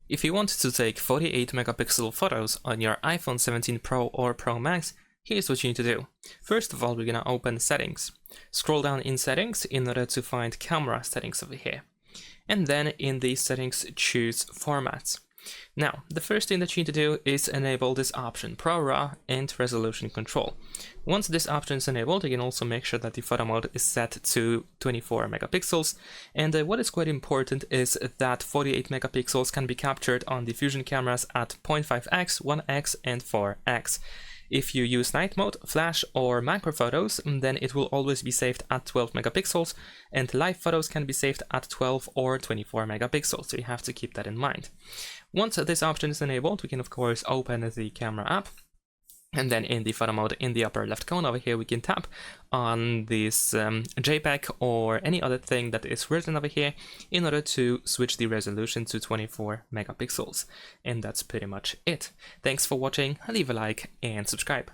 If you want to take 48 megapixel photos on your iPhone 17 Pro or Pro Max, here's what you need to do. First of all, we're gonna open Settings. Scroll down in Settings in order to find Camera Settings over here. And then in these settings, choose Formats. Now, the first thing that you need to do is enable this option, Pro RAW and Resolution Control. Once this option is enabled, you can also make sure that the photo mode is set to 24 megapixels. And what is quite important is that 48 megapixels can be captured on the Fusion cameras at 0.5x, 1x, and 4x. If you use night mode, flash, or macro photos, then it will always be saved at 12 megapixels, and live photos can be saved at 12 or 24 megapixels, so you have to keep that in mind. Once this option is enabled, we can of course open the camera app, and then in the photo mode in the upper left corner over here, we can tap on this JPEG or any other thing that is written over here in order to switch the resolution to 24 megapixels. And that's pretty much it. Thanks for watching, leave a like and subscribe.